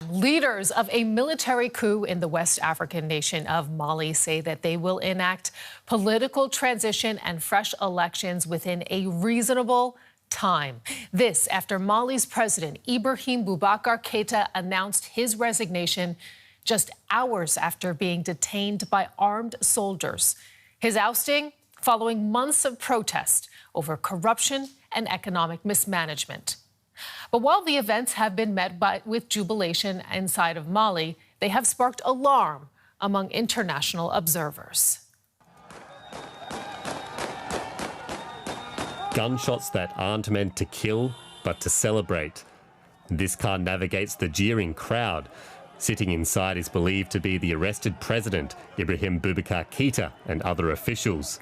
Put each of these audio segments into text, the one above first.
Leaders of a military coup in the West African nation of Mali say that they will enact political transition and fresh elections within a reasonable time. This after Mali's president Ibrahim Boubacar Keïta announced his resignation just hours after being detained by armed soldiers. His ousting following months of protest over corruption and economic mismanagement. But while the events have been met with jubilation inside of Mali, they have sparked alarm among international observers. Gunshots that aren't meant to kill, but to celebrate. This car navigates the jeering crowd. Sitting inside is believed to be the arrested president, Ibrahim Boubacar Keïta, and other officials.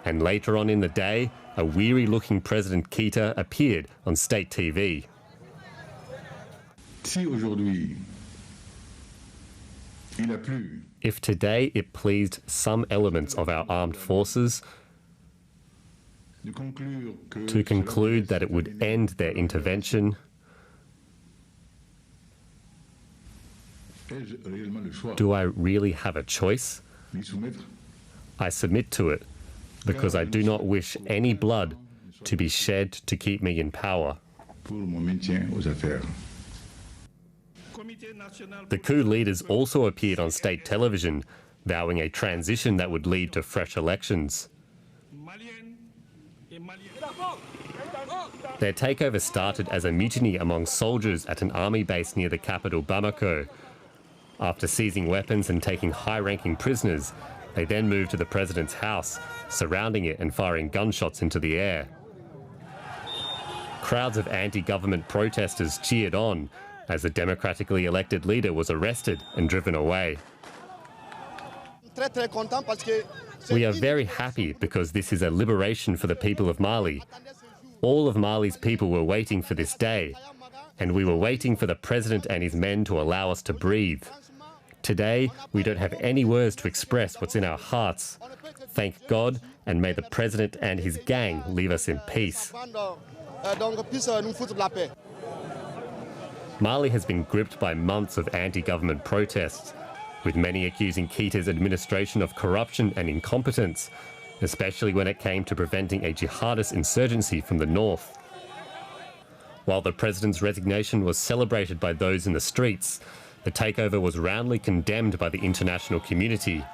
And later on in the day, a weary-looking President Keïta appeared on state TV. If today it pleased some elements of our armed forces to conclude that it would end their intervention, do I really have a choice? I submit to it, because I do not wish any blood to be shed to keep me in power. The coup leaders also appeared on state television, vowing a transition that would lead to fresh elections. Their takeover started as a mutiny among soldiers at an army base near the capital Bamako. After seizing weapons and taking high-ranking prisoners, they then moved to the president's house, surrounding it and firing gunshots into the air. Crowds of anti-government protesters cheered on as the democratically elected leader was arrested and driven away. We are very happy because this is a liberation for the people of Mali. All of Mali's people were waiting for this day, and we were waiting for the president and his men to allow us to breathe. Today, we don't have any words to express what's in our hearts. Thank God, and may the president and his gang leave us in peace. Mali has been gripped by months of anti-government protests, with many accusing Keïta's administration of corruption and incompetence, especially when it came to preventing a jihadist insurgency from the north. While the president's resignation was celebrated by those in the streets, the takeover was roundly condemned by the international community.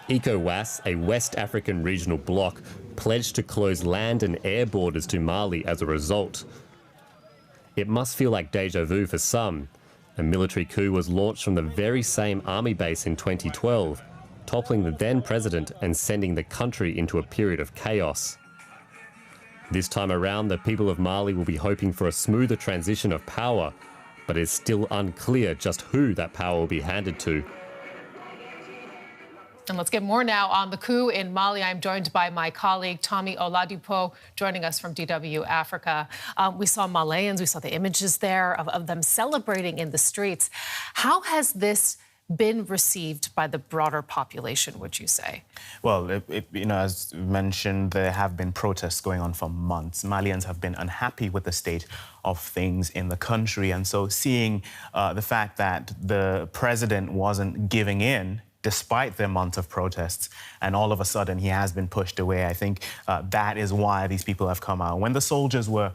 ECOWAS, a West African regional bloc, pledged to close land and air borders to Mali as a result. It must feel like déjà vu for some. A military coup was launched from the very same army base in 2012, toppling the then president and sending the country into a period of chaos. This time around, the people of Mali will be hoping for a smoother transition of power, but it's still unclear just who that power will be handed to. And let's get more now on the coup in Mali. I'm joined by my colleague, Tommy Oladipo, joining us from DW Africa. We saw Malians, we saw the images there of them celebrating in the streets. How has this been received by the broader population, would you say? Well, as mentioned, there have been protests going on for months. Malians have been unhappy with the state of things in the country. And so seeing the fact that the president wasn't giving in despite their months of protests, and all of a sudden he has been pushed away. I think that is why these people have come out. When the soldiers were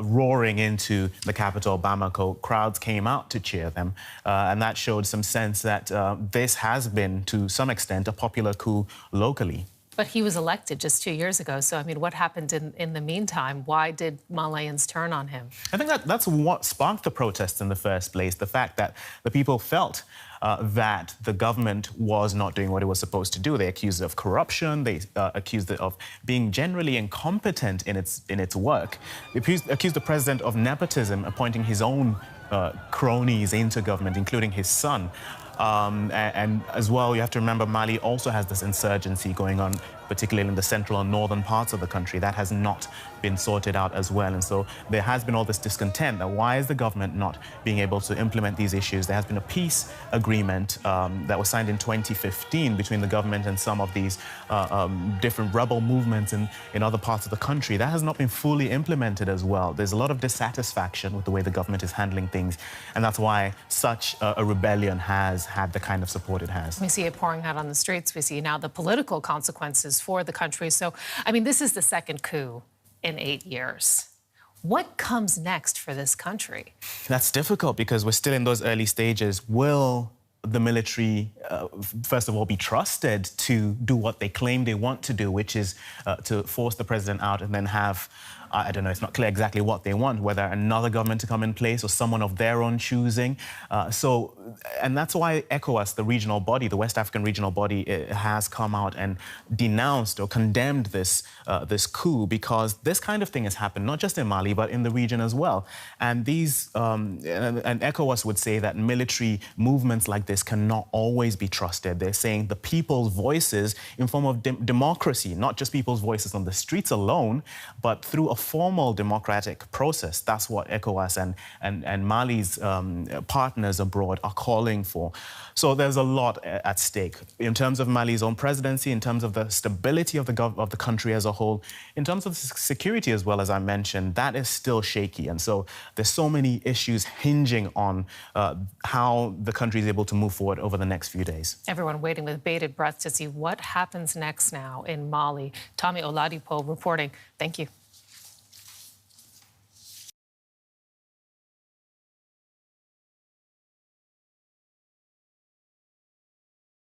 roaring into the capital, Bamako, crowds came out to cheer them, and that showed some sense that this has been, to some extent, a popular coup locally. But he was elected just 2 years ago. So, I mean, what happened in the meantime? Why did Malians turn on him? I think that's what sparked the protests in the first place, the fact that the people felt that the government was not doing what it was supposed to do. They accused it of corruption. They accused it of being generally incompetent in its work. They accused the president of nepotism, appointing his own cronies into government, including his son. And as well, you have to remember, Mali also has this insurgency going on particularly in the central and northern parts of the country. That has not been sorted out as well. And so there has been all this discontent that why is the government not being able to implement these issues? There has been a peace agreement that was signed in 2015 between the government and some of these different rebel movements in other parts of the country. That has not been fully implemented as well. There's a lot of dissatisfaction with the way the government is handling things, and that's why such a rebellion has had the kind of support it has. We see it pouring out on the streets. We see now the political consequences for the country. So, I mean, this is the second coup in 8 years. What comes next for this country? That's difficult because we're still in those early stages. Will the military, first of all, be trusted to do what they claim they want to do, which is to force the president out and then have, I don't know, it's not clear exactly what they want, whether another government to come in place or someone of their own choosing. And that's why ECOWAS, the regional body, the West African regional body, has come out and denounced or condemned this coup, because this kind of thing has happened, not just in Mali, but in the region as well. And and ECOWAS would say that military movements like this cannot always be trusted. They're saying the people's voices in form of democracy, not just people's voices on the streets alone, but through a formal democratic process. That's what ECOWAS and Mali's partners abroad are calling for. So there's a lot at stake in terms of Mali's own presidency, in terms of the stability of the country as a whole, in terms of security as well, as I mentioned. That is still shaky, and so there's so many issues hinging on how the country is able to move forward over the next few days. Everyone waiting with bated breath to see what happens next now in Mali. Tommy Oladipo reporting. Thank you.